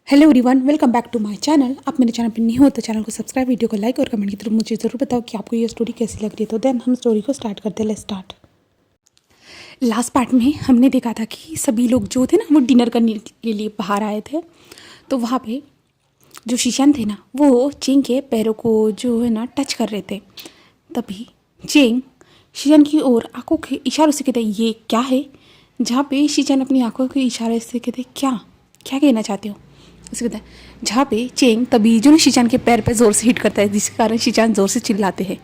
Hello everyone, welcome back to my channel. आप मेरे channel पर नहीं हो तो चैनल को सब्सक्राइब, वीडियो को लाइक और कमेंट की तरफ मुझे ज़रूर बताओ कि आपको ये स्टोरी कैसी लग रही है। तो देन हम स्टोरी को स्टार्ट करते हैं। Let's start. लास्ट पार्ट में हमने देखा था कि सभी लोग जो थे ना वो डिनर करने के लिए बाहर आए थे। तो वहाँ पे जो शीशान थे ना वो चेंग के पैरों को जो है ना टच कर रहे थे। तभी चेंग शीशान की ओर आंखों के इशारों से कहते ये क्या है, जहाँ पे शीशान अपनी आंखों के इशारे से कहते क्या क्या कहना चाहते हो। उसे कहता है जहाँ पे चेंग तभी जो ना शीशान के पैर पे ज़ोर से हिट करता है, जिसके कारण शीशान ज़ोर से चिल्लाते हैं।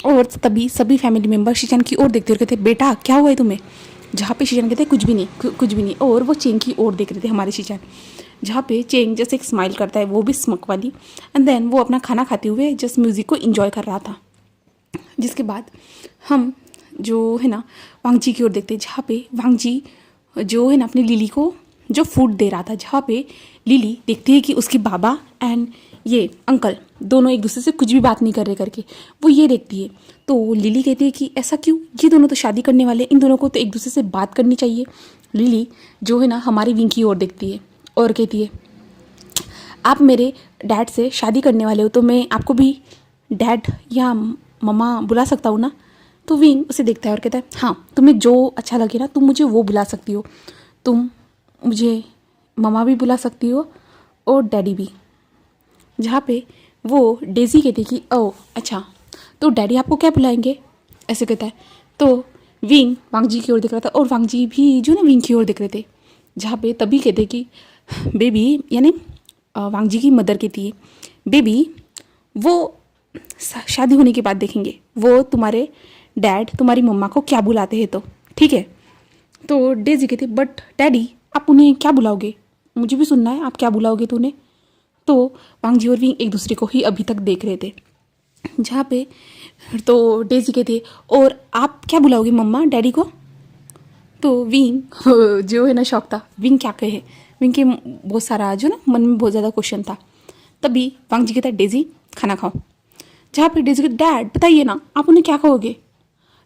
और तभी सभी फैमिली मेम्बर शीशान की ओर देखते और कहते बेटा क्या हुआ है तुम्हें। जहाँ पे शीशान कहते कुछ भी नहीं कुछ भी नहीं, और वो चेंग की ओर देख रहे थे हमारे शीशान। जहाँ पे चेंग जैसे एक स्माइल करता है, वो भी स्मक वाली। एंड देन वो अपना खाना खाते हुए जस्ट म्यूज़िक को इन्जॉय कर रहा था। जिसके बाद हम जो है ना वांगजी की ओर देखते हैं, जहाँ पे वांगजी जो है ना अपनी लिली को जो फूड दे रहा था। जहाँ पे लिली देखती है कि उसके बाबा एंड ये अंकल दोनों एक दूसरे से कुछ भी बात नहीं कर रहे करके वो ये देखती है। तो लिली कहती है कि ऐसा क्यों, ये दोनों तो शादी करने वाले, इन दोनों को तो एक दूसरे से बात करनी चाहिए। लिली जो है ना हमारी विंग की ओर देखती है और कहती है आप मेरे डैड से शादी करने वाले हो तो मैं आपको भी डैड या मम्मा बुला सकता हूँ ना। तो विंग उसे देखता है और कहता है हाँ, तुम्हें जो अच्छा लगे ना तुम मुझे वो बुला सकती हो। तुम मुझे मम्मा भी बुला सकती हो और डैडी भी। जहाँ पे वो डेज़ी कहती कि ओह अच्छा, तो डैडी आपको क्या बुलाएंगे, ऐसे कहता है। तो विंग वांगजी की ओर देख रहा था और वांगजी भी जो ना विंग की ओर देख रहे थे। जहाँ पे तभी कहते कि बेबी, यानी वांगजी की मदर कहती है बेबी वो शादी होने के बाद देखेंगे वो तुम्हारे डैड तुम्हारी मम्मा को क्या बुलाते हैं, तो ठीक है। तो डेज़ी कहती बट डैडी आप उन्हें क्या बुलाओगे, मुझे भी सुनना है, आप क्या बुलाओगे तो उन्हें। तो वांगजी और विंग एक दूसरे को ही अभी तक देख रहे थे। जहाँ पे तो डेज़ी कहती और आप क्या बुलाओगे मम्मा डैडी को। तो विंग जो है ना शौक था, विंग क्या कहे, विंग के बहुत सारा जो ना मन में बहुत ज़्यादा क्वेश्चन था। तभी वांगजी कहता डेज़ी खाना खाओ। जहाँ पे डेज़ी कहती डैड बताइए ना आप उन्हें क्या कहोगे।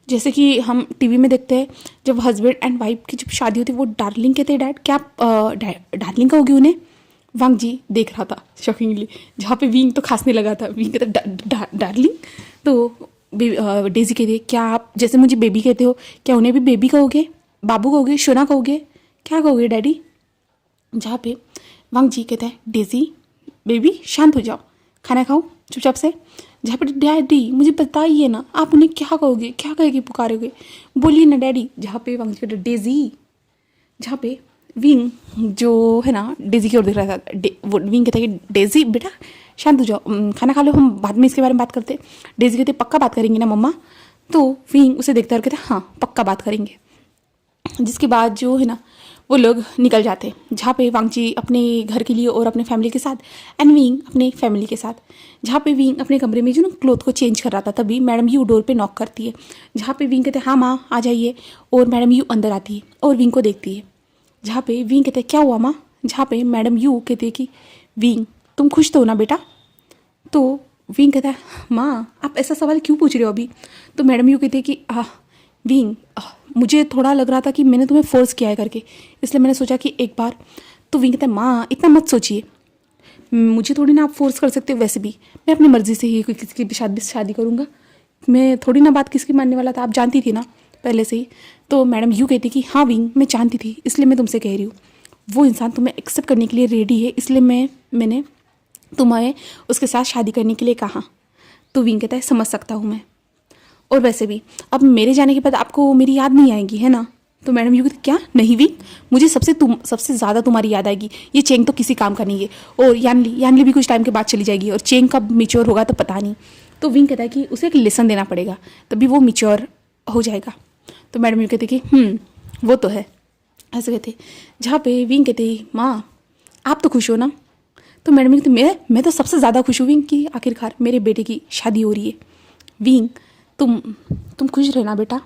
जैसे कि हम टीवी में देखते हैं जब हस्बैंड एंड वाइफ की जब शादी होती है वो डार्लिंग कहते हैं डैड, क्या आप डार्लिंग कहोगे उन्हें। वांगजी देख रहा था शॉकिंगली। जहाँ पे विंग तो खांसने लगा था, विंग कहता डार्लिंग। तो डेज़ी कहती है क्या आप जैसे मुझे बेबी कहते हो क्या उन्हें भी बेबी कहोगे, बाबू कहोगे, शोना कहोगे, क्या कहोगे डैडी। जहाँ पे वांगजी कहता है डेज़ी बेबी शांत हो जाओ, खाना खाओ चुपचाप से। जहाँ पे डैडी मुझे बताइए ना आप उन्हें क्या कहोगे, क्या कहेगी पुकारोगे, बोलिए ना डैडी। जहाँ पे वांगजी कहता डेज़ी। जहाँ पे विंग जो है ना डेज़ी की ओर देख रहा था, वो विंग कहता है कि डेज़ी बेटा शांत हो जाओ, खाना खा लो, हम बाद में इसके बारे में बात करते। डेज़ी कहते पक्का बात करेंगे ना मम्मा। तो विंग उसे देखता है और कहते हाँ पक्का बात करेंगे। जिसके बाद जो है ना वो लोग निकल जाते हैं। जहाँ पे वांगजी अपने घर के लिए और अपने फैमिली के साथ एंड विंग अपने फैमिली के साथ। जहाँ पे विंग अपने कमरे में जो ना क्लोथ को चेंज कर रहा था, तभी मैडम यू डोर पे नॉक करती है। जहाँ पे विंग कहते हैं हाँ माँ आ जाइए, और मैडम यू अंदर आती है और विंग को देखती है। जहाँ पे विंग कहते हैं क्या हुआ माँ। जहाँ पे मैडम यू कहती है कि विंग तुम खुश तो हो ना बेटा। तो विंग कहता है माँ आप ऐसा सवाल क्यों पूछ रहे हो अभी। तो मैडम यू कहती है कि विंग मुझे थोड़ा लग रहा था कि मैंने तुम्हें फोर्स किया है करके, इसलिए मैंने सोचा कि एक बार। तो विंग कहता है माँ इतना मत सोचिए, मुझे थोड़ी ना आप फोर्स कर सकते हो, वैसे भी मैं अपनी मर्ज़ी से ही कोई किसी की भी शादी करूँगा, मैं थोड़ी ना बात किसकी मानने वाला था, आप जानती थी ना पहले से ही। तो मैडम यू कहती कि हाँ विंग मैं जानती थी, इसलिए मैं तुमसे कह रही हूँ वो इंसान तुम्हें एक्सेप्ट करने के लिए रेडी है, इसलिए मैंने तुम्हें उसके साथ शादी करने के लिए कहा। तो विंग कहता है समझ सकता हूँ मैं, और वैसे भी अब मेरे जाने के बाद आपको मेरी याद नहीं आएगी है ना। तो मैडम यू कहती क्या नहीं विंग मुझे सबसे ज़्यादा तुम्हारी याद आएगी, ये चेंग तो किसी काम का नहीं है, और यानली भी कुछ टाइम के बाद चली जाएगी, और चेंग कब मिच्योर होगा तो पता नहीं। तो विंग कहता है कि उसे एक लेसन देना पड़ेगा तभी वो मिच्योर हो जाएगा। तो मैडम यू कहती कि वो तो है, ऐसे कहते। जहाँ पे विंग कहते माँ आप तो खुश हो ना। तो मैडम कहती मैं तो सबसे ज़्यादा खुश हूँ विंग कि आखिरकार मेरे बेटे की शादी हो रही है। विंग तुम खुश रहना बेटा।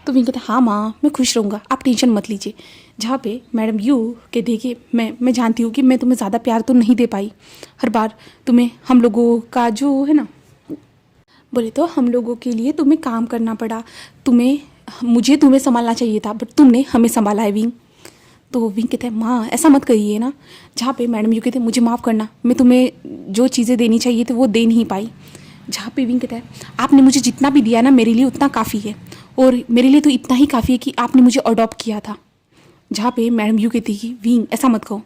तो विंग कहते हाँ माँ मैं खुश रहूँगा, आप टेंशन मत लीजिए। जहाँ पे मैडम यू कहते कि मैं जानती हूँ कि मैं तुम्हें ज़्यादा प्यार तो नहीं दे पाई, हर बार तुम्हें हम लोगों का जो है ना बोले तो हम लोगों के लिए तुम्हें काम करना पड़ा, मुझे तुम्हें संभालना चाहिए था बट तुमने हमें संभाला है विंग। तो विंग कहता है माँ ऐसा मत करिए ना। जहाँ पे मैडम यू कहते हैं मुझे माफ़ करना, मैं तुम्हें जो चीज़ें देनी चाहिए थी वो दे नहीं पाई। जहाँ पे विंग कहता है आपने मुझे जितना भी दिया ना मेरे लिए उतना काफ़ी है, और मेरे लिए तो इतना ही काफ़ी है कि आपने मुझे अडॉप्ट किया था। जहाँ पे मैडम यू कहती है कि विंग ऐसा मत कहो।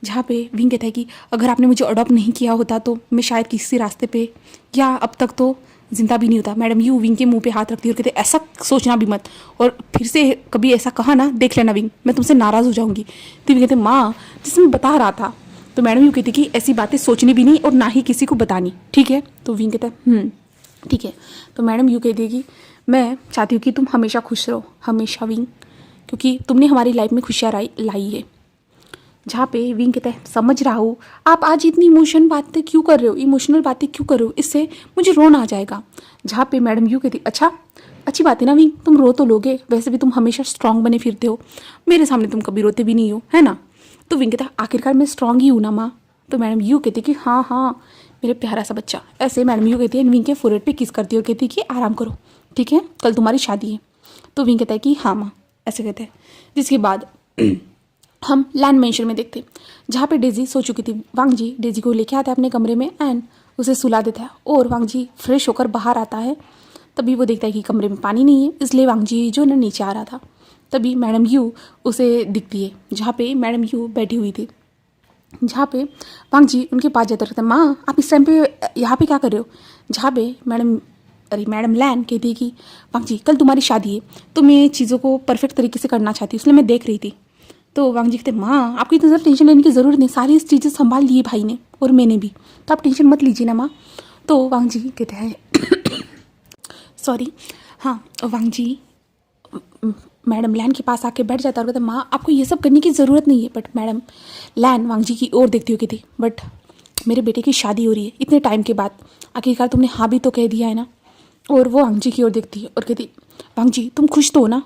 जहाँ पे विंग कहता है कि अगर आपने मुझे अडॉप्ट नहीं किया होता तो मैं शायद किसी रास्ते पे या अब तक तो जिंदा भी नहीं होता। मैडम यू विंग के मुंह पे हाथ रखती है और कहते ऐसा सोचना भी मत, और फिर से कभी ऐसा कहा ना देख लेना विंग, मैं तुमसे नाराज़ हो जाऊंगी। तो विंग कहते माँ जिसमें मैं बता रहा था। तो मैडम यू कहती कि ऐसी बातें सोचनी भी नहीं और ना ही किसी को बतानी, ठीक है। तो विंग कहता है ठीक है। तो मैडम यू कहती है कि मैं चाहती हूँ कि तुम हमेशा खुश रहो, हमेशा विंग, क्योंकि तुमने हमारी लाइफ में खुशियाँ लाई है। जहाँ पे विंग कहता है समझ रहा हूँ आप आज इतनी इमोशनल बातें क्यों कर रहे हो, इससे मुझे रोना आ जाएगा। जहाँ पे मैडम यू कहती अच्छा अच्छी बात है ना विंग, तुम रो तो लोगे, वैसे भी तुम हमेशा स्ट्रांग बने फिरते हो, मेरे सामने तुम कभी रोते भी नहीं हो, है ना। तो विंग कहता है आखिरकार मैं स्ट्रांग ही हूँ ना माँ। तो मैडम यू कहती कि हाँ हाँ मेरे प्यारा सा बच्चा। ऐसे मैडम यू कहती है विंग के फोरहेड पे किस करती है और कहती है कि आराम करो, ठीक है, कल तुम्हारी शादी है। तो विंग कहता है कि हाँ माँ, ऐसे कहते हैं। जिसके बाद हम लैंड मेंशन में देखते जहाँ पे डेजी सो चुकी थी। वांग जी डेजी को लेके आता है अपने कमरे में एंड उसे सुला देता है, और वांग जी फ्रेश होकर बाहर आता है। तभी वो देखता है कि कमरे में पानी नहीं है, इसलिए वांग जी जो ना नीचे आ रहा था। तभी मैडम यू उसे दिखती है, जहाँ पे मैडम यू बैठी हुई थी। जहाँ पे वांग जी उनके पास जाते रहते हैं माँ आप इस टाइम पे यहाँ पे क्या कर रहे हो। जहाँ पे मैडम लैन कहती है कि वांग जी कल तुम्हारी शादी है तो मैं चीज़ों को परफेक्ट तरीके से करना चाहती हूँ, इसलिए मैं देख रही थी। तो वांग जी कहते माँ आपकी इतना ज़्यादा टेंशन लेने की ज़रूरत नहीं, सारी चीज़ें संभाल ली है भाई ने और मैंने भी, तो आप टेंशन मत लीजिए ना माँ। तो वांग जी कहते हैं सॉरी हाँ। वांग जी मैडम लैन के पास आके बैठ जाता है और कहता माँ आपको ये सब करने की ज़रूरत नहीं है। बट मैडम लैन वांग जी की ओर देखती हुई कहती बट मेरे बेटे की शादी हो रही है इतने टाइम के बाद, आखिरकार तुमने हाँ भी तो कह दिया है ना। और वो वांग जी की ओर देखती है और कहती वांग जी तुम खुश तो हो ना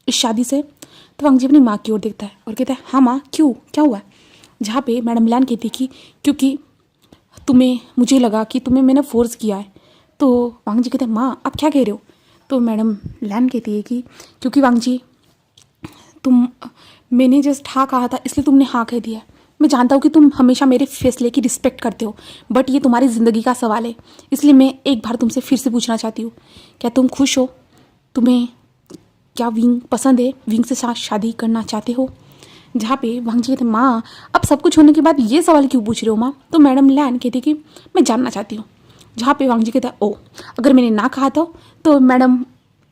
इस शादी से। तो वांग जी अपनी माँ की ओर देखता है और कहता है हाँ माँ क्यों क्या हुआ। जहाँ पे मैडम लैन कहती कि क्योंकि मुझे लगा कि तुम्हें मैंने फोर्स किया है। तो वांग जी कहते हैं माँ आप क्या कह रहे हो। तो मैडम लैन कहती है कि क्योंकि वांग जी मैंने जस्ट हाँ कहा था इसलिए तुमने हाँ कह दिया। मैं जानता हूँ कि तुम हमेशा मेरे फैसले की रिस्पेक्ट करते हो, बट ये तुम्हारी ज़िंदगी का सवाल है, इसलिए मैं एक बार तुमसे फिर से पूछना चाहती हूँ क्या तुम खुश हो, तुम्हें क्या विंग पसंद है, विंग से साथ शादी करना चाहते हो। जहाँ पे वांग जी कहते माँ अब सब कुछ होने के बाद ये सवाल क्यों पूछ रहे हो माँ। तो मैडम लैन कहती कि मैं जानना चाहती हूँ। जहाँ पे वांग जी कहता ओ अगर मैंने ना कहा था तो मैडम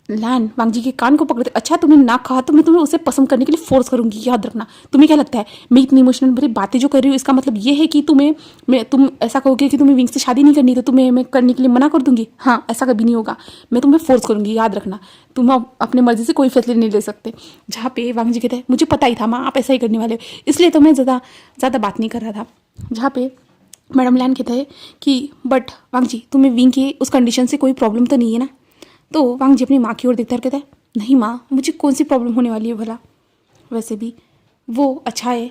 लैन वांग जी के कान को पकड़ते अच्छा तुमने ना कहा तो मैं तुम्हें उसे पसंद करने के लिए फोर्स करूंगी, याद रखना। तुम्हें क्या लगता है मैं इतनी इमोशनल भरी बातें जो कर रही हूँ इसका मतलब ये है कि तुम ऐसा कहोगे कि तुम्हें विंग से शादी नहीं करनी तो तुम्हें मैं करने के लिए मना कर दूंगी। हाँ ऐसा कभी नहीं होगा, मैं तुम्हें फोर्स करूंगी, याद रखना। तुम अपने मर्जी से कोई फैसले नहीं ले सकते। जहाँ पे वांग जी कहते हैं मुझे पता ही था माँ आप ऐसा ही करने वाले हो, इसलिए तो मैं ज़्यादा बात नहीं कर रहा था। जहाँ पे मैडम लैन कहता है कि बट वांग जी तुम्हें विंग की उस कंडीशन से कोई प्रॉब्लम तो नहीं है ना। तो वांग जी अपनी माँ की ओर देखता है कहता है नहीं माँ मुझे कौन सी प्रॉब्लम होने वाली है भला, वैसे भी वो अच्छा है,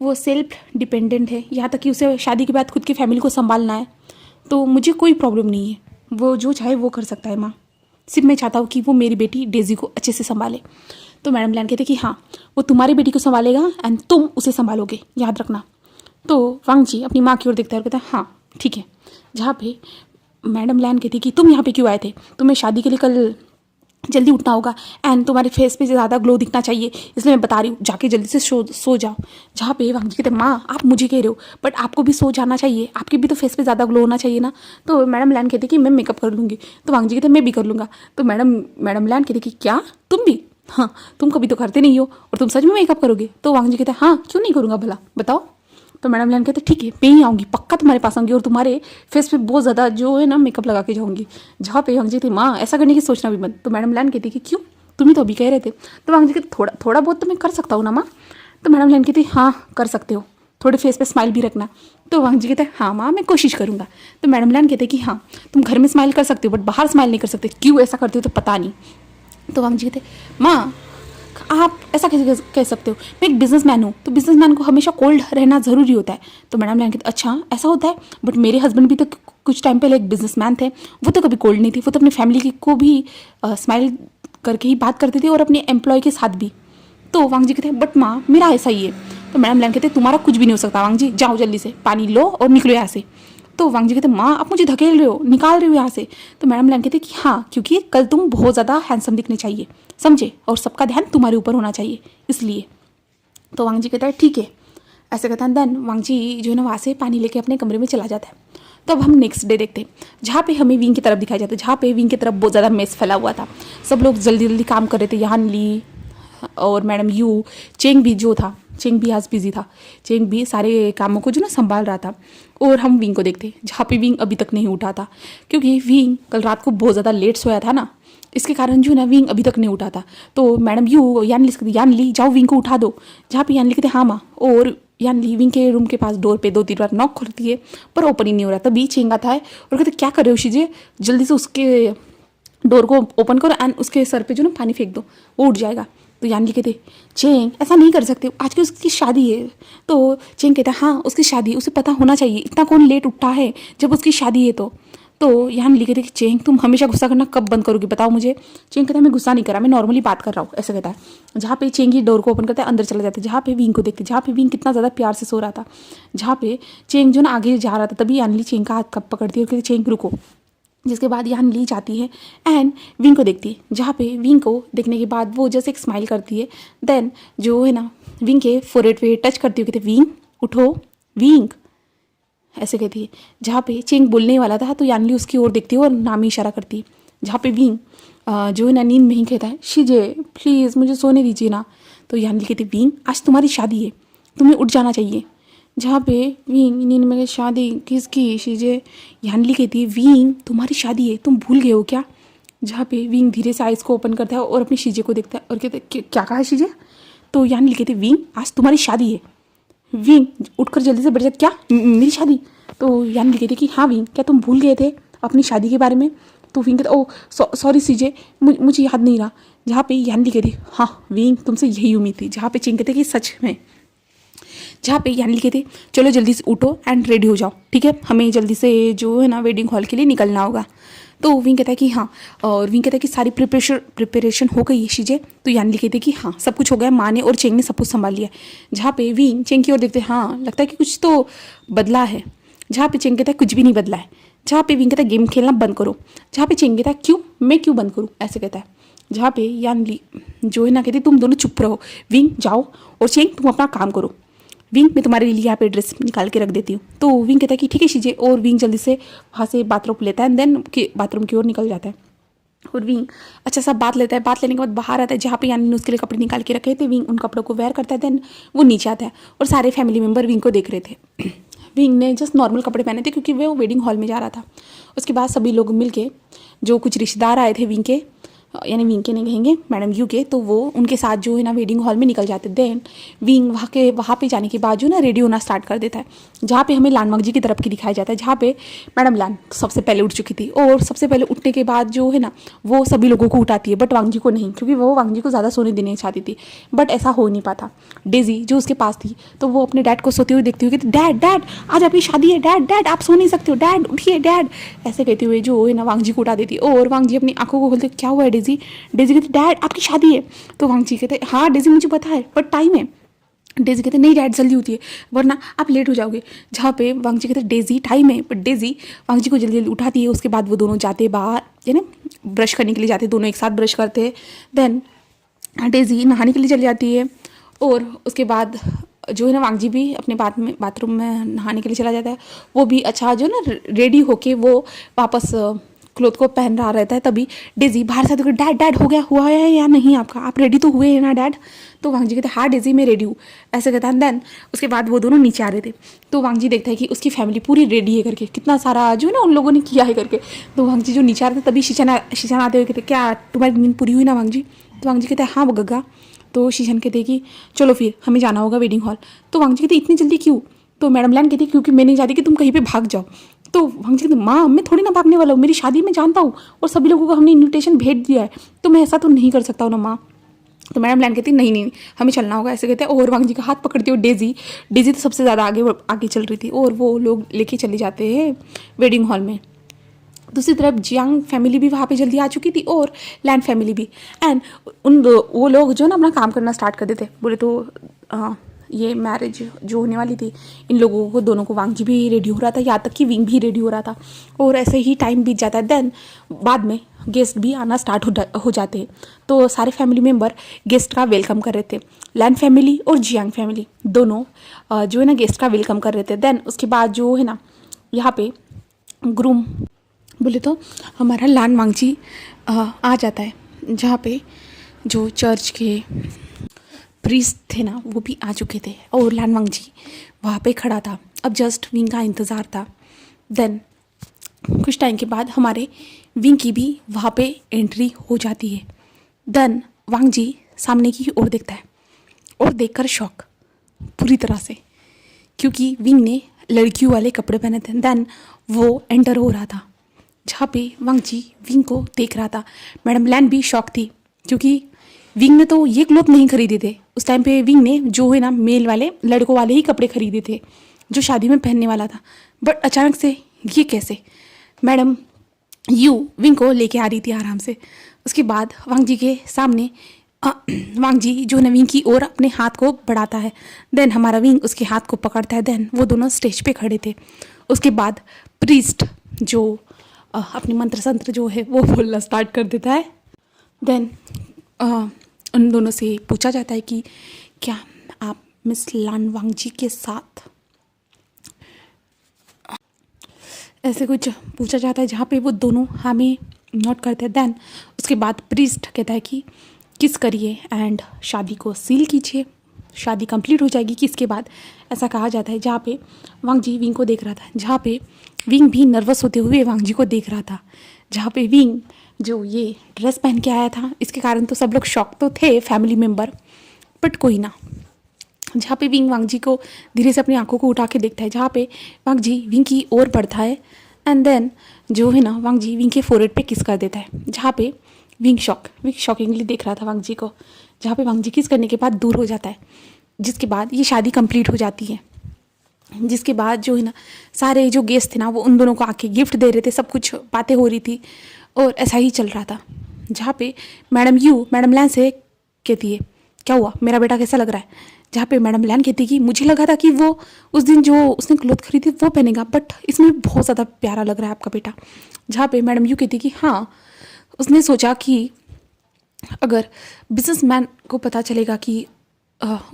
वो सेल्फ डिपेंडेंट है, यहाँ तक कि उसे शादी के बाद खुद की फैमिली को संभालना है, तो मुझे कोई प्रॉब्लम नहीं है, वो जो चाहे वो कर सकता है माँ। सिर्फ मैं चाहता हूँ कि वो मेरी बेटी डेजी को अच्छे से संभाले। तो मैडम लैन कहते कि हाँ वो तुम्हारी बेटी को संभालेगा एंड तुम उसे संभालोगे, याद रखना। तो वांग जी अपनी माँ की ओर देखता है और कहता है हाँ ठीक है। जहाँ पे मैडम लैन कहती कि तुम यहाँ पे क्यों आए थे, तुम्हें शादी के लिए कल जल्दी उठना होगा एंड तुम्हारे फेस पे ज़्यादा ग्लो दिखना चाहिए, इसलिए मैं बता रही हूँ जाके जल्दी से सो जाओ। जहाँ पे वांग जी कहते माँ आप मुझे कह रहे हो बट आपको भी सो जाना चाहिए, आपके भी तो फेस पे ज़्यादा ग्लो होना चाहिए ना। तो मैडम लैन कहती कि मैं मेकअप कर लूँगी। तो वांग जी कहते मैं भी कर लूँगा। तो मैडम लैन कहती कि क्या तुम भी, हाँ तुम कभी तो करते नहीं हो और तुम सच में मेकअप करोगे। तो वांग जी कहते हाँ क्यों नहीं करूँगा भला बताओ। तो मैडम लैन कहते ठीक है मैं ही आऊँगी, पक्का तुम्हारे पास आऊँगी और तुम्हारे फेस पे बहुत ज़्यादा जो है ना मेकअप लगा के जाऊँगी। जहाँ पे वांग जी थी माँ ऐसा करने की सोचना भी मत। तो मैडम लैन कहती कि क्यों तुम ही तो अभी कह रहे थे। तो वांग जी कहते थोड़ा बहुत तो मैं कर सकता हूँ ना माँ। तो मैडम लैन कहती हाँ कर सकते हो, थोड़े फेस पे स्माइल भी रखना। तो वांग जी कहते हाँ माँ मैं कोशिश करूँगा। तो मैडम लैन कहते कि हाँ तुम घर में स्माइल कर सकते हो बट बाहर स्माइल नहीं कर सकते, क्यों ऐसा करते हो तो पता नहीं। तो वांग जी कहते माँ आप ऐसा कैसे कह सकते हो, मैं एक बिजनेसमैन हूँ तो बिजनेसमैन को हमेशा कोल्ड रहना ज़रूरी होता है। तो मैडम लैन कहते अच्छा ऐसा होता है, बट मेरे हस्बैंड भी तो कुछ टाइम पहले एक बिजनेसमैन थे, वो तो कभी कोल्ड नहीं थे, वो तो अपनी फैमिली को भी स्माइल करके ही बात करते थे और अपने एम्प्लॉय के साथ भी। तो वांग जी कहते हैं बट माँ मेरा ऐसा ही है। तो मैडम लैन कहते हैं तुम्हारा कुछ भी नहीं हो सकता वांग जी, जाओ जल्दी से पानी लो और निकलो यहाँ से। तो वांग जी कहते हैं माँ आप मुझे धकेल रहे हो, निकाल रहे हो यहाँ से। तो मैडम लैन कहते हैं कि हाँ क्योंकि कल तुम बहुत ज़्यादा हैंडसम दिखने चाहिए, समझे, और सबका ध्यान तुम्हारे ऊपर होना चाहिए इसलिए। तो वांग जी कहता है ठीक है, ऐसे कहता है। देन वांग जी जो है ना वहाँ से पानी लेके अपने कमरे में चला जाता है। तो अब हम नेक्स्ट डे देखते हैं, जहाँ पे हमें विंग की तरफ दिखाया जाता है, जहाँ पे विंग की तरफ बहुत ज़्यादा मेस फैला हुआ था। सब लोग जल्दी जल्दी काम कर रहे थे, यान ली और मैडम यू, चेंग भी जो था, चेंग भी आज बिजी था, चेंग भी सारे कामों को जो ना संभाल रहा था। और हम विंग को देखते जहाँ पे विंग अभी तक नहीं उठा था, क्योंकि विंग कल रात को बहुत ज़्यादा लेट सोया था ना, इसके कारण जो ना विंग अभी तक नहीं उठा था। तो मैडम यू यान ली जाओ विंग को उठा दो, जहाँ पे यान ली कहते हाँ माँ। और यान ली विंग के रूम के पास डोर पे 2-3 बार नॉक करती है पर ओपन ही नहीं हो रहा। तभी चेंग आता है और कहते क्या कर रहे हो शीजे, जल्दी से उसके डोर को ओपन करो एंड उसके सर पे जो ना पानी फेंक दो, वो उठ जाएगा। तो यान ली कहते चेंग ऐसा नहीं कर सकते, आज की उसकी शादी है। तो चेंग कहता हाँ उसकी शादी है, उसे पता होना चाहिए, इतना कौन लेट उठा है जब उसकी शादी है। तो यान ली कहते कि चेंग तुम हमेशा गुस्सा करना कब बंद करोगी बताओ मुझे। चेंग कहता है मैं गुस्सा नहीं करा, मैं नॉर्मली बात कर रहा हूँ, ऐसा कहता है। जहाँ पे चेंग ही डोर को ओपन करता है, अंदर चला जाता है, जहाँ पे विंग को देखते, जहाँ पे विंग कितना ज़्यादा प्यार से सो रहा था, जहाँ पे चेंग जो ना आगे जा रहा था, तभी यान ली चेंग का हाथ कब पकड़ती है और कहती चेंग रुको। जिसके बाद यान ली जाती है एंड विंग को देखती है, जहाँ पे विंग को देखने के बाद वो जैसे एक स्माइल करती है। देन जो है ना विंग के फोरहेड पे टच करती है, कहते विंग उठो विंग, ऐसे कहती है। जहाँ पे चेंग बोलने वाला था तो यान ली उसकी ओर देखती है और नाम ही इशारा करती है। जहाँ पे विंग जो है ना नींद में ही कहता है शीजे प्लीज़ मुझे सोने दीजिए ना। तो यान ली कहती विंग आज तुम्हारी शादी है, तुम्हें उठ जाना चाहिए। जहाँ पे विंग नींद में शादी किसकी शीजे, यान ली कहती है विंग तुम्हारी शादी है, तुम भूल गए हो क्या। जहाँ पे विंग धीरे से आइज़ को ओपन करता है और अपनी शीजे को देखता है और कहते क्या कहा शीजे। तो यान ली कहती है विंग आज तुम्हारी शादी है। विंग उठकर जल्दी से बैठ जाती, क्या मेरी शादी। तो यान ली कहती कि हाँ विंग क्या तुम भूल गए थे अपनी शादी के बारे में। तो विंग कहता ओ सॉरी सीजे मुझे याद नहीं रहा। जहाँ पे यान ली कहती हाँ विंग तुमसे यही उम्मीद थी। जहाँ पे चेंग कहते कि सच में। जहाँ पे यान ली कहते चलो जल्दी से उठो एंड रेडी हो जाओ, ठीक है हमें जल्दी से जो है ना वेडिंग हॉल के लिए निकलना होगा। तो विंग कहता है कि हाँ, और विंग कहता है कि सारी प्रिपरेशन हो गई है शीजे। तो यान ली कहते कि हाँ सब कुछ हो गया, माँ ने और चेंग ने सब कुछ संभाल लिया। जहाँ पे विंग चेंग की ओर देखते हाँ लगता है कि कुछ तो बदला है। जहाँ पे चेंग कहता है कुछ भी नहीं बदला है। जहाँ पे विंग कहता है गेम खेलना बंद करो। जहाँ पे चेंग कहता है क्यों, मैं क्यों बंद करूँ, ऐसे कहता है। जहाँ पे यान ली जो है ना कहती तुम दोनों चुप रहो, विंग जाओ और चेंग तुम अपना काम करो। विंग मैं तुम्हारे लिए यहाँ पे ड्रेस निकाल के रख देती हूँ। तो विंग कहता है कि ठीक है शीजिए, और विंग जल्दी से वहाँ से बाथरूम लेता है एंड देन बाथरूम की ओर निकल जाता है। और विंग अच्छा सा बात लेता है, बात लेने के बाद बाहर आता है जहाँ पे यानी ने उसके लिए कपड़े निकाल के रखे थे। विंग उन कपड़ों को वेयर करता है, देन वो नीचे आता है और सारे फैमिली मेम्बर विंग को देख रहे थे। विंग ने जस्ट नॉर्मल कपड़े पहने थे क्योंकि वो वेडिंग हॉल में जा रहा था। उसके बाद सभी लोग मिल के जो कुछ रिश्तेदार आए थे विंग के, यानी विंग के नहीं कहेंगे मैडम यू के, तो वो उनके साथ जो है ना वेडिंग हॉल में निकल जाते। देन विंग वहाँ पे जाने के बाद जो ना रेडी होना स्टार्ट कर देता है। जहाँ पे हमें लानवांग जी की तरफ की दिखाया जाता है, जहाँ पे मैडम लान सबसे पहले उठ चुकी थी और सबसे पहले उठने के बाद जो है ना वो सभी लोगों को उठाती है, बट वांग जी को नहीं, क्योंकि वो वांग जी को ज़्यादा सोने देना चाहती थी, बट ऐसा हो नहीं पाता। डेजी जो उसके पास थी तो वो अपने डैड को सोते हुए देखती हुई कि डैड डैड आज आपकी शादी है, डैड डैड आप सो नहीं सकते हो, डैड उठिए डैड, ऐसे कहते हुए जो है ना वांग जी को उठा देती। और वांग जी अपनी आंखों को खोलते क्या हुआ है डेजी। डेजी कहते डैड आपकी शादी है। तो वांग जी कहते हाँ डेजी मुझे पता है बट टाइम है। डेजी कहते नहीं डैड जल्दी होती है वरना आप लेट हो जाओगे। जहाँ पे वांग जी कहते डेजी टाइम है, बट डेजी वांग जी को जल्दी जल्दी उठाती है। उसके बाद वो दोनों जाते बाहर, यानी ब्रश करने के लिए जाते, दोनों एक साथ ब्रश करते हैं। देन डेजी नहाने के लिए चली जाती है और उसके बाद जो है ना वांग जी भी अपने बाथरूम में नहाने के लिए चला जाता है। वो भी अच्छा जो ना रेडी होके वो वापस क्लोथ को पहन रहा रहता है। तभी डेजी बाहर से डैड डैड हो गया हुआ है या नहीं आपका, आप रेडी तो हुए हैं ना डैड। तो वांग जी कहते हाँ डेजी मैं रेडी हूँ, ऐसे कहता है। देन उसके बाद वो दोनों नीचे आ रहे थे तो वांग जी देखता है कि उसकी फैमिली पूरी रेडी है करके, कितना सारा जो है ना उन लोगों ने किया है करके। तो वांग जी जो नीचे आ रहे थे तभी शीशन आते हुए कहते क्या तुम्हारी नींद पूरी हुई ना वांग जी। तो वांग जी कहते हैं हाँ वो गग्गा। तो शीशन कहते कि चलो फिर हमें जाना होगा वेडिंग हॉल। तो वांग जी कहते इतनी जल्दी क्यों। तो मैडम लैन कहती क्योंकि मैं नहीं चाहती कि तुम कहीं पे भाग जाओ। तो वांग जी कहते माँ मैं थोड़ी ना भागने वाला हूँ, मेरी शादी में जानता हूँ और सभी लोगों को हमने इन्विटेशन भेज दिया है, तो मैं ऐसा तो नहीं कर सकता हूँ ना माँ। तो मैडम लैन कहती नहीं नहीं हमें चलना होगा, ऐसे कहते हैं। और वांग जी का हाथ पकड़ती हो डेजी तो सबसे ज़्यादा आगे चल रही थी और वो लोग लेके चले जाते हैं वेडिंग हॉल में। दूसरी तरफ जियांग फैमिली भी वहाँ पे जल्दी आ चुकी थी और लैन फैमिली भी। एंड वो लोग जो ना अपना काम करना स्टार्ट कर देते बोले तो ये मैरिज जो होने वाली थी इन लोगों को दोनों को वांग जी भी रेडी हो रहा था, यहाँ तक कि विंग भी रेडी हो रहा था। और ऐसे ही टाइम बीत जाता है। देन बाद में गेस्ट भी आना स्टार्ट हो जाते हैं। तो सारे फैमिली मेम्बर गेस्ट का वेलकम कर रहे थे। लैन फैमिली और जियांग फैमिली दोनों जो है ना गेस्ट का वेलकम कर रहे थे। देन उसके बाद जो है ना यहाँ पे ग्रूम बोले तो हमारा लान वांगजी आ जाता है, जहाँ पे जो चर्च के प्रीस्ट थे ना वो भी आ चुके थे और लान वांगजी वहाँ पे खड़ा था। अब जस्ट विंग का इंतज़ार था। देन कुछ टाइम के बाद हमारे विंग की भी वहाँ पे एंट्री हो जाती है। देन वांगजी सामने की ओर देखता है और देखकर शॉक पूरी तरह से, क्योंकि विंग ने लड़कियों वाले कपड़े पहने थे। देन वो एंटर हो रहा था, जहाँ पे वांगजी विंग को देख रहा था। मैडम लैन भी शॉक थी, क्योंकि विंग ने तो ये क्लोथ नहीं खरीदे थे। उस टाइम पे विंग ने जो है ना मेल वाले लड़कों वाले ही कपड़े खरीदे थे जो शादी में पहनने वाला था। बट अचानक से ये कैसे? मैडम यू विंग को लेके आ रही थी आराम से। उसके बाद वांग जी के सामने वांग जी जो है विंग की ओर अपने हाथ को बढ़ाता है। देन हमारा विंग उसके हाथ को पकड़ता है। देन वो दोनों स्टेज पे खड़े थे। उसके बाद प्रीस्ट जो अपनी मंत्र संत्र जो है वो बोलना स्टार्ट कर देता है। देन उन दोनों से पूछा जाता है कि क्या आप मिस लान वांग जी के साथ, ऐसे कुछ पूछा जाता है, जहाँ पे वो दोनों हमें नोट करते हैं। देन उसके बाद प्रीस्ट कहता है कि किस करिए एंड शादी को सील कीजिए, शादी कंप्लीट हो जाएगी। किसके बाद ऐसा कहा जाता है, जहाँ पे वांग जी विंग को देख रहा था, जहाँ पे विंग भी नर्वस होते हुए वांग जी को देख रहा था, जहाँ पे विंग जो ये ड्रेस पहन के आया था इसके कारण तो सब लोग शॉक तो थे फैमिली मेम्बर, बट कोई ना। जहाँ पे विंग वांग जी को धीरे से अपनी आंखों को उठा के देखता है, जहाँ पे वांग जी विंग की ओर बढ़ता है एंड देन जो है ना वांग जी विंग के फोरहेड पे किस कर देता है, जहाँ पे विंग शॉकिंगली देख रहा था वांग जी को, जहाँ पे वांग जी किस करने के बाद दूर हो जाता है। जिसके बाद ये शादी कंप्लीट हो जाती है। जिसके बाद जो है ना सारे जो गेस्ट थे ना वो उन दोनों को आके गिफ्ट दे रहे थे, सब कुछ बातें हो रही थी और ऐसा ही चल रहा था। जहाँ पे मैडम लैन से कहती है क्या हुआ, मेरा बेटा कैसा लग रहा है, जहाँ पे मैडम लैन कहती कि मुझे लगा था कि वो उस दिन जो उसने क्लोथ खरीदी वो पहनेगा, बट इसमें बहुत ज़्यादा प्यारा लग रहा है आपका बेटा। जहाँ पे मैडम यू कहती कि हाँ, उसने सोचा कि अगर बिजनेसमैन को पता चलेगा कि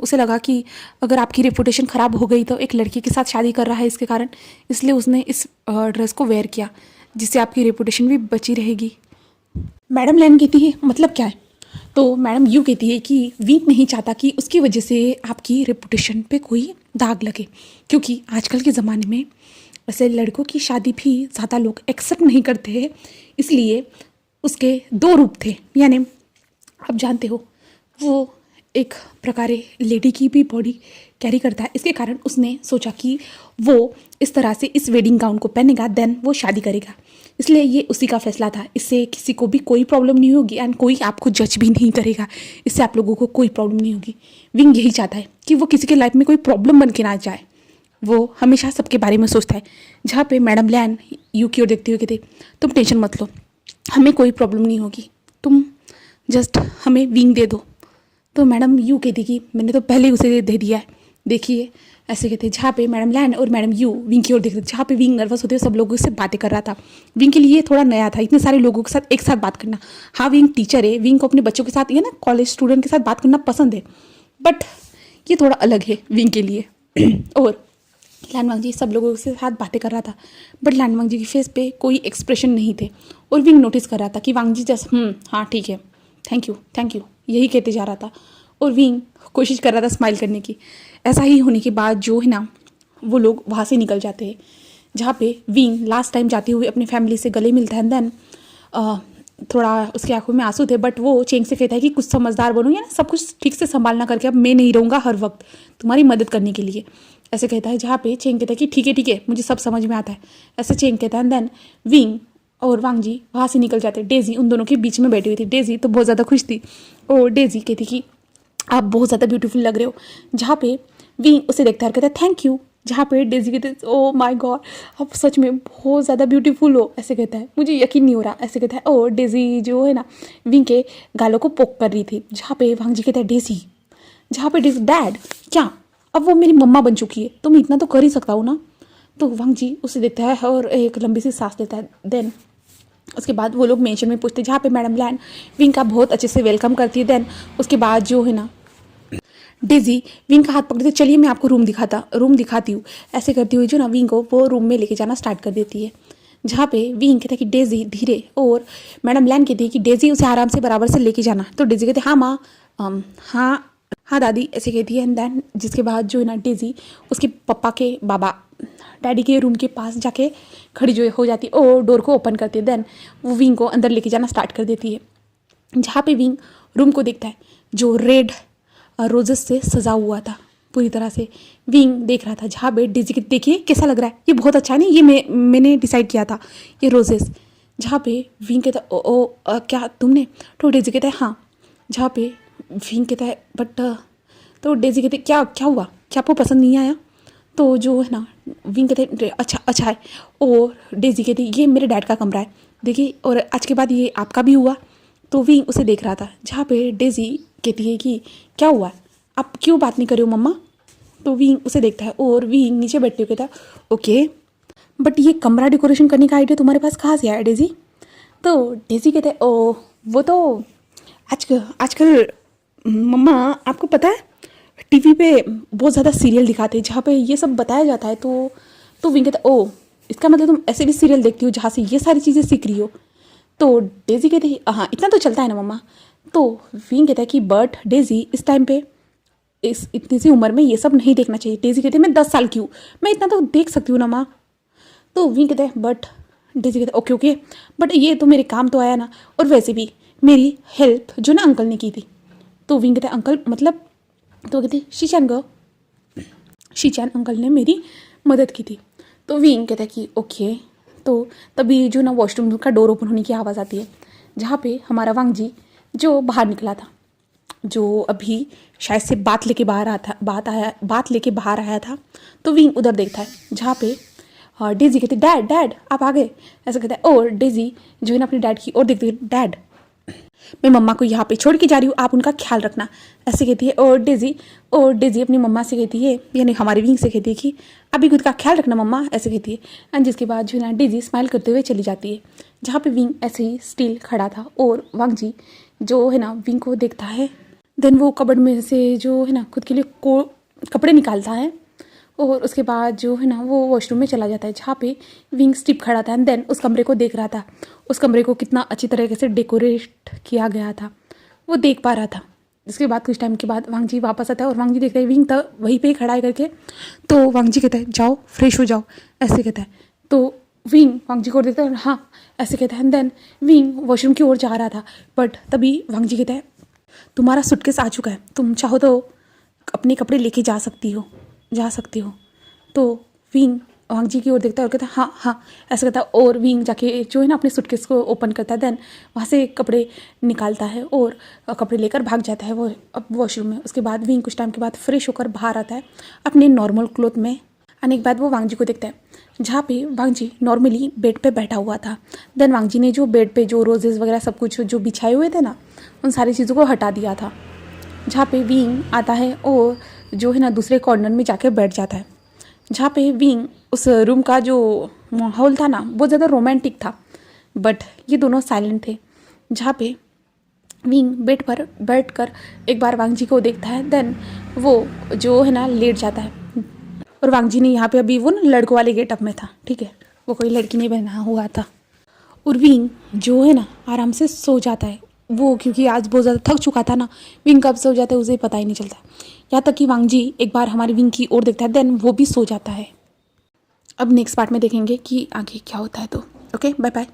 उसे लगा कि अगर आपकी रेपुटेशन ख़राब हो गई तो एक लड़की के साथ शादी कर रहा है इसके कारण, इसलिए उसने इस ड्रेस को वेयर किया जिससे आपकी रेपुटेशन भी बची रहेगी। मैडम लैन कहती है मतलब क्या है, तो मैडम यू कहती है कि विंग नहीं चाहता कि उसकी वजह से आपकी रेपुटेशन पे कोई दाग लगे, क्योंकि आजकल के ज़माने में वैसे लड़कों की शादी भी ज़्यादा लोग एक्सेप्ट नहीं करते हैं। इसलिए उसके दो रूप थे, यानी आप जानते हो वो एक प्रकार लेडी की भी बॉडी कैरी करता है, इसके कारण उसने सोचा कि वो इस तरह से इस वेडिंग गाउन को पहनेगा, देन वो शादी करेगा। इसलिए ये उसी का फैसला था। इससे किसी को भी कोई प्रॉब्लम नहीं होगी एंड कोई आपको जज भी नहीं करेगा, इससे आप लोगों को कोई प्रॉब्लम नहीं होगी। विंग यही चाहता है कि वो किसी के लाइफ में कोई प्रॉब्लम बन के ना जाए, वो हमेशा सबके बारे में सोचता है। जहाँ पे मैडम लैन यू की ओर देखते हुए कहते तुम टेंशन मत लो, हमें कोई प्रॉब्लम नहीं होगी, तुम जस्ट हमें विंग दे दो। तो मैडम यू कहती कि मैंने तो पहले ही उसे दे दिया है, देखिए ऐसे कहते। जहाँ पे मैडम लैन और मैडम यू विंग की ओर देखते, जहाँ पे विंग नर्वस होते सब लोगों से बातें कर रहा था। विंग के लिए थोड़ा नया था इतने सारे लोगों के साथ एक साथ बात करना। हाँ विंग टीचर है, विंग को अपने बच्चों के साथ ये ना कॉलेज स्टूडेंट के साथ बात करना पसंद है, बट ये थोड़ा अलग है विंग के लिए। और लैन वांग जी सब लोगों के साथ बातें कर रहा था, बट लैन वांग जी के फेस पे कोई एक्सप्रेशन नहीं थे और विंग नोटिस कर रहा था कि वांग जी जैसे हाँ ठीक है, थैंक यू यही कहते जा रहा था और विंग कोशिश कर रहा था स्माइल करने की। ऐसा ही होने के बाद जो है ना वो लोग वहाँ से निकल जाते हैं, जहाँ पे विंग लास्ट टाइम जाते हुए अपनी फैमिली से गले मिलता है। देन थोड़ा उसकी आंखों में आंसू थे, बट वो चेंग से कहता है कि कुछ समझदार बनो, या ना सब कुछ ठीक से संभालना करके अब मैं नहीं रहूँगा हर वक्त तुम्हारी मदद करने के लिए, ऐसे कहता है। जहाँ पे चेंग कहता है कि ठीक है मुझे सब समझ में आता है, ऐसे चेंग कहता है। देन विंग और वांग जी वहाँ से निकल जाते हैं। डेजी उन दोनों के बीच में बैठी हुई थी। डेजी तो बहुत ज़्यादा खुश थी और डेजी कहती कि आप बहुत ज़्यादा ब्यूटीफुल लग रहे हो। जहाँ पे विंग उसे देखता है कहता है थैंक यू, जहाँ पे डेजी कहते हैं ओ माय गॉड आप सच में बहुत ज़्यादा ब्यूटीफुल हो, ऐसे कहता है। मुझे यकीन नहीं हो रहा, ऐसे कहता है। और डेजी जो है ना विंग के गालों को पोक कर रही थी, जहाँ पे वांग जी कहता है डेजी, जहाँ पे डेजी डैड क्या, अब वो मेरी मम्मा बन चुकी है तो मैं इतना तो कर ही सकता हूँ ना। तो वांग जी उसे देखता है और एक लंबी सी सांस लेता है। देन उसके बाद वो लोग मेंशन में पूछते हैं, जहाँ पे मैडम लैन विंग का बहुत अच्छे से वेलकम करती है। देन उसके बाद जो है ना डेजी विंग का हाथ पकड़ते, चलिए मैं आपको रूम दिखाती हूँ, ऐसे करती हुई जो ना विंग को वो रूम में लेके जाना स्टार्ट कर देती है। जहाँ पे विंग कहता है कि डेजी धीरे, और मैडम लैन कहती है कि डेजी उसे आराम से बराबर से लेके जाना। तो डेजी कहते हाँ माँ, हाँ हाँ दादी, ऐसे कहती है। एंड देन जिसके बाद जो है ना डेजी उसके पापा के बाबा डैडी के रूम के पास जाके खड़ी जो हो जाती है और डोर को ओपन करती है। देन वो विंग को अंदर लेके जाना स्टार्ट कर देती है। जहाँ पे विंग रूम को देखता है जो रेड रोजेस से सजा हुआ था पूरी तरह से, विंग देख रहा था। जहाँ पे डेजी के देखिए कैसा लग रहा है, ये बहुत अच्छा है नहीं, ये मैंने डिसाइड किया था ये रोजेस। जहाँ पे विंग कहता है ओ क्या तुमने, तो डेजी कहता है हाँ। जहाँ पे विंग कहता है बट, तो डेजी कहते क्या क्या हुआ, क्या आपको पसंद नहीं आया। तो जो है ना विंग कहते अच्छा है। और डेजी कहती ये मेरे डैड का कमरा है देखिए, और आज के बाद ये आपका भी हुआ। तो विंग उसे देख रहा था। जहाँ पे डेजी कहती है कि क्या हुआ, आप क्यों बात नहीं कर रहे हो मम्मा। तो विंग उसे देखता है और विंग नीचे बैठते हुए कहता है ओके, बट ये कमरा डेकोरेशन करने का आइडिया तुम्हारे पास कहाँ से आया डेजी। तो डेजी कहते हैं ओ वो तो आजकल मम्मा आपको पता है टीवी पे बहुत ज़्यादा सीरियल दिखाते हैं जहाँ पे ये सब बताया जाता है। तो विंग कहता है ओ इसका मतलब तुम ऐसे भी सीरियल देखती हो जहाँ से ये सारी चीज़ें सीख रही हो। तो डेजी कहते हैं हाँ इतना तो चलता है ना मम्मा। तो विंग कहता है कि बट डेजी इस टाइम पे इस इतनी सी उम्र में ये सब नहीं देखना चाहिए। डेजी कहते हैं मैं 10 साल की हूँ, मैं इतना तो देख सकती हूँ ना माँ। तो विंग कहते हैं बट, डेजी कहते हैं ओके बट ये तो मेरे काम तो आया ना, और वैसे भी मेरी हेल्प जो ना अंकल ने की थी। तो विंग कहते हैं अंकल मतलब, तो कहते शीचान अंकल ने मेरी मदद की थी। तो विंग कहता है कि ओके। तो तभी जो ना वॉशरूम का डोर ओपन होने की आवाज़ आती है, जहाँ पे हमारा वांग जी जो बाहर निकला था, जो अभी शायद से बात लेके बाहर आया था। तो विंग उधर देखता है जहाँ पे डेजी कहती डैड आप आ गए, ऐसा कहता है। और डेजी जो है ना अपने डैड की ओर देखते डैड मैं मम्मा को यहाँ पे छोड़ के जा रही हूँ, आप उनका ख्याल रखना, ऐसे कहती है। और डेजी अपनी मम्मा से कहती है, यानी हमारी विंग से कहती है कि अभी खुद का ख्याल रखना मम्मा, ऐसे कहती है। एंड जिसके बाद जो है ना डेजी स्माइल करते हुए चली जाती है। जहाँ पे विंग ऐसे ही स्टिल खड़ा था और वांग जी जो है ना विंग को देखता है। देन वो कबर्ड में से जो है ना खुद के लिए कपड़े निकालता है और उसके बाद जो है ना वो वॉशरूम में चला जाता है, जहाँ पे विंग स्टिप खड़ा था। एंड देन उस कमरे को देख रहा था, उस कमरे को कितना अच्छी तरीके से डेकोरेट किया गया था वो देख पा रहा था। इसके बाद कुछ टाइम के बाद वांग जी वापस आता है और वांग जी देखता है विंग तो वहीं पे ही खड़ा है करके। तो वांग जी कहता है जाओ फ्रेश हो जाओ, ऐसे कहता है। तो विंग वांग जी को देखता है हाँ ऐसे कहता है। एंड देन विंग वॉशरूम की ओर जा रहा था, बट तभी वांग जी कहता है तुम्हारा सूटकेस आ चुका है, तुम चाहो तो अपने कपड़े लेके जा सकती हो। तो विंग वांग जी की ओर देखता है और कहता है हाँ ऐसा कहता है। और विंग जाके जो है ना अपने सूटकेस को ओपन करता है। देन वहाँ से कपड़े निकालता है और कपड़े लेकर भाग जाता है वो अब वॉशरूम में। उसके बाद विंग कुछ टाइम के बाद फ्रेश होकर बाहर आता है अपने नॉर्मल क्लोथ में। आने के बाद वो वांग जी को देखता है, जहाँ पे वांग जी नॉर्मली बेड पे बैठा हुआ था। देन वांग जी ने जो बेड पे जो रोजेस वगैरह सब कुछ जो बिछाए हुए थे ना, उन सारी चीज़ों को हटा दिया था। जहाँ पे विंग आता है और जो है ना दूसरे कॉर्नर में जाके बैठ जाता है। जहाँ पे विंग उस रूम का जो माहौल था ना बहुत ज़्यादा रोमांटिक था, बट ये दोनों साइलेंट थे। जहाँ पे विंग बेड पर बैठकर एक बार वांग जी को देखता है। देन वो जो है ना लेट जाता है। और वांग जी ने यहाँ पे अभी वो ना लड़कों वाले गेटअप में था, ठीक है, वो कोई लड़की नहीं बना हुआ था। और विंग जो है ना आराम से सो जाता है वो, क्योंकि आज बहुत ज़्यादा थक चुका था ना। विंग कब सो जाता है उसे पता ही नहीं चलता। यहाँ तक कि वांग जी एक बार हमारी विंग की ओर देखता है, देन वो भी सो जाता है। अब नेक्स्ट पार्ट में देखेंगे कि आगे क्या होता है। तो ओके बाय बाय।